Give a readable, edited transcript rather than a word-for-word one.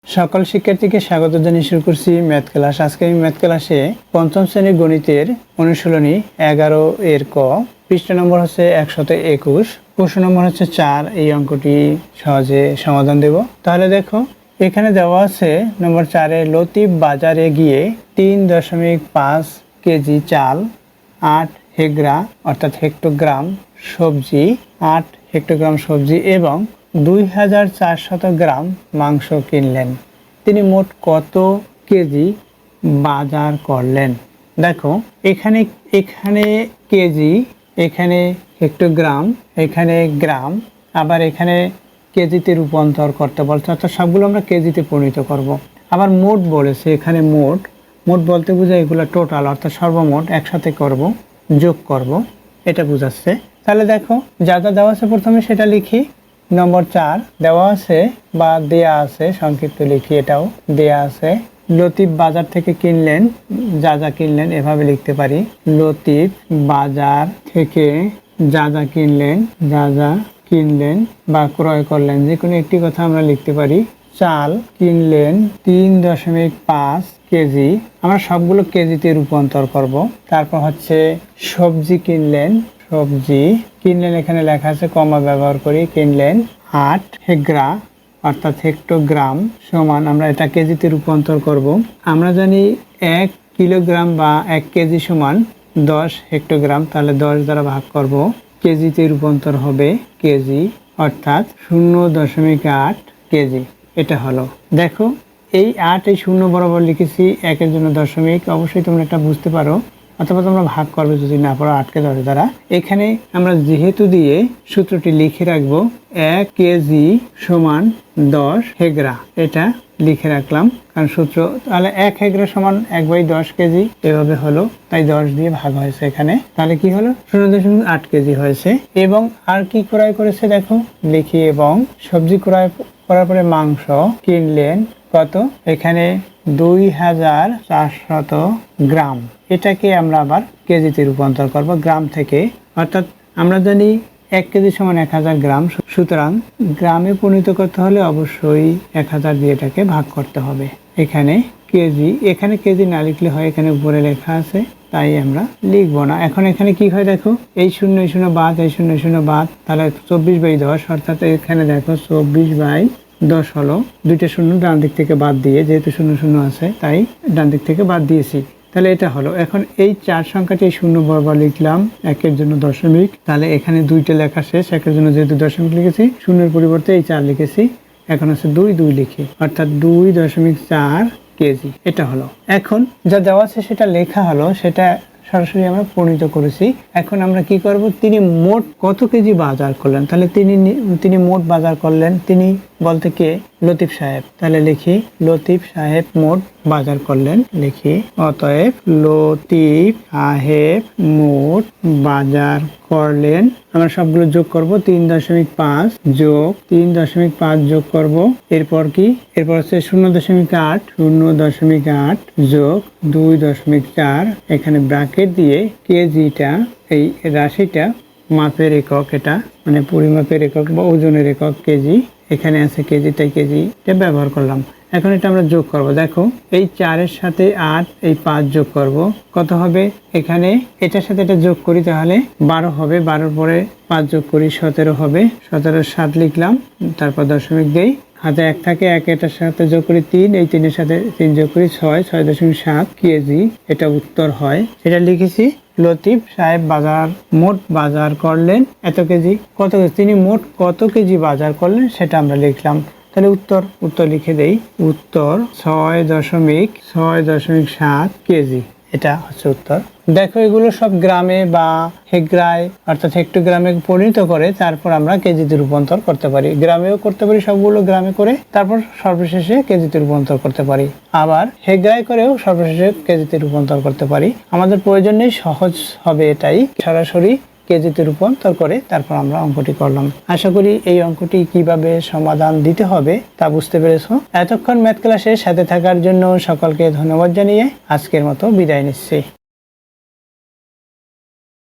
সকল শিক্ষার্থীকে স্বাগত জানিয়ে শুরু করছি ম্যাথ ক্লাস। আজকে আমি ম্যাথ ক্লাসে পঞ্চম শ্রেণীর গণিতের অনুশীলনী 11 এর ক, পৃষ্ঠা নম্বর হচ্ছে 121, প্রশ্ন নম্বর হচ্ছে 4। এই অঙ্কটি সহজে সমাধান দেব। তাহলে দেখো, এখানে দেওয়া আছে নম্বর 4-এ লতিফ বাজারে গিয়ে 3.5 কেজি চাল, 8 হেক্টর অর্থাৎ হেক্টোগ্রাম সবজি, 8 হেক্টোগ্রাম সবজি এবং 2400 গ্রাম মাংস কিনলেন। তিনি মোট কত কেজি বাজার করলেন? দেখো, এখানে কেজি, এখানে হেক্টোগ্রাম, এখানে গ্রাম, আবার এখানে কেজিতে রূপান্তর করতে বলছে, অর্থাৎ সবগুলো আমরা কেজিতে পরিণত করব। আবার মোট বলেছে, এখানে মোট বলতে বোঝায় এগুলো টোটাল, অর্থাৎ সর্বমোট একসাথে করব, যোগ করব, এটা বোঝাচ্ছে। তাহলে দেখো, যা যা দেওয়া আছে প্রথমে সেটা লিখি। নম্বর 4 দেওয়া আছে বা দেয়া আছে, সংক্ষিপ্ত লিখি, এটাও দেয়া আছে। লতিফ বাজার থেকে কিনলেন, যা যা কিনলেন এভাবে লিখতে পারি। লতিফ বাজার থেকে যা যা কিনলেন বা ক্রয় করলেন, যে কোনো একটি কথা আমরা লিখতে পারি। চাল কিনলেন 3.5 কেজি, আমরা সবগুলো কেজিতে রূপান্তর করব। তারপর হচ্ছে সবজি কিনলেন, এখানে লেখা আছে কমা ব্যবহার করি, কিনলেন 8 হেক্টর অর্থাৎ হেক্টোগ্রাম সমান, আমরা এটা কেজিতে রূপান্তর করব। আমরা জানি 1 কিলোগ্রাম বা 1 কেজি সমান 10 হেক্টোগ্রাম, তাহলে 10 দ্বারা ভাগ করব, কেজিতে রূপান্তর হবে কেজি, অর্থাৎ 0.8 কেজি। এটা হলো, দেখো এই 8 এই 0 বরাবর লিখেছি, 1-এর জন্য দশমিক, অবশ্যই তোমরা এটা বুঝতে পারো, অথবা তোমরা ভাগ করবে যদি না পারো 8কে 10 দ্বারা। এখানে আমরা যেহেতু দিয়ে সূত্রটি লিখে রাখবো, 1 কেজি সমান 10 হেক্টর, এটা লিখে রাখলাম কারণ সূত্র। তাহলে 1 হেক্টর সমান 1/10 কেজি, এভাবে হলো, তাই 10 দিয়ে ভাগ হয়েছে এখানে। তাহলে কি হলো, 0.8 কেজি হয়েছে। এবং আর কি ক্রয় করেছে দেখো, লিখি। এবং সবজি ক্রয় করার পরে মাংস কিনলেন কত, এখানে 2400 গ্রাম, এটাকে আমরা আবার কেজিতে রূপান্তর করব গ্রাম থেকে, অর্থাৎ আমরা জানি 1 কেজি সমান 1000 গ্রাম, সুতরাং গ্রামে পরিণত করতে হলে অবশ্যই 1000 দিয়ে এটাকে ভাগ করতে হবে। এখানে কেজি না লিখলে হয়, এখানে উপরে লেখা আছে, তাই আমরা লিখবো না। এখন এখানে কি হয় দেখো, এই 0 বাদ, এই 0 বাদ, তাহলে 24/10, অর্থাৎ এখানে দেখো 24/10 হলো, 2টা শূন্য ডান দিক থেকে বাদ দিয়ে, যেহেতু 0 আছে তাই ডান দিক থেকে বাদ দিয়েছি, তাহলে এটা হলো। এখন এই 4 সংখ্যাটি 0 বরাবর লিখলাম, 1-এর জন্য দশমিক, তাহলে এখানে 2টা লেখা শেষ, 1-এর জন্য যেহেতু দশমিক লিখেছি, 0-এর পরিবর্তে এই 4 লিখেছি, এখন আছে 2 লিখি, অর্থাৎ 2.4 কেজি। এটা হলো। এখন যা দেওয়া আছে সেটা লেখা হলো, সেটা সরাসরি আমরা পরিণত করেছি। এখন আমরা কি করব, তিনি মোট কত কেজি বাজার করলেন, তাহলে তিনি মোট বাজার করলেন, তিনি বলতে কে, লতিফ সাহেব, তাহলে লিখি লতিফ সাহেব মোট বাজার করলেন, লিখি অতএব লতিফ সাহেব মোট বাজার করলেন। আমরা সবগুলো যোগ করব, 3.5 যোগ 3.5 যোগ করব, এরপর কি, এরপর হচ্ছে 0.8 যোগ 2.4, এখানে ব্র্যাকেট দিয়ে কেজিটা, এই রাশিটা মাপের একক, এটা মানে পরিমাপের একক বা ওজনের একক কেজি, এখানে আছে কেজি, তাই কেজিটা ব্যবহার করলাম। এখন এটা আমরা যোগ করব, দেখো এই 4-এর সাথে 8, এই 5 যোগ করব, কত হবে, এখানে এটার সাথে এটা যোগ করি তাহলে 12 হবে, 12-র পরে 5 যোগ করি 17 হবে, 17-এর 7 লিখলাম, তারপর দশমিক দেই, হাতে 1 থাকে, 1 এটার সাথে যোগ করি 3, এই 3-এর সাথে 3 যোগ করি 6.7 কেজি, এটা উত্তর হয়। এটা লিখেছি লতিফ সাহেব মোট বাজার করলেন এত কেজি। তিনি মোট কত কেজি বাজার করলেন সেটা আমরা লিখলাম। তাহলে উত্তর লিখে দেই, উত্তর 6.7 কেজি, এটা হচ্ছে উত্তর। দেখো, এগুলো সব গ্রামে বা হেক্টরায় অর্থাৎ হেক্টোগ্রামে পরিণত করে তারপর আমরা কেজিতে রূপান্তর করতে পারি, গ্রামেও করতে পারি, সবগুলো গ্রামে করে তারপর সর্বশেষে কেজিতে রূপান্তর করতে পারি, আবার হেক্টরায় করেও সর্বশেষে কেজিতে রূপান্তর করতে পারি। আমাদের প্রয়োজন নেই, সহজ হবে এটাই, সরাসরি কেজিতে রূপান্তর করে তারপর আমরা অঙ্কটি করলাম। আশা করি এই অঙ্কটি কিভাবে সমাধান দিতে হবে তা বুঝতে পেরেছো। এতক্ষণ ম্যাথ ক্লাসের সাথে থাকার জন্য সকলকে ধন্যবাদ জানিয়ে আজকের মতো বিদায় নিচ্ছি।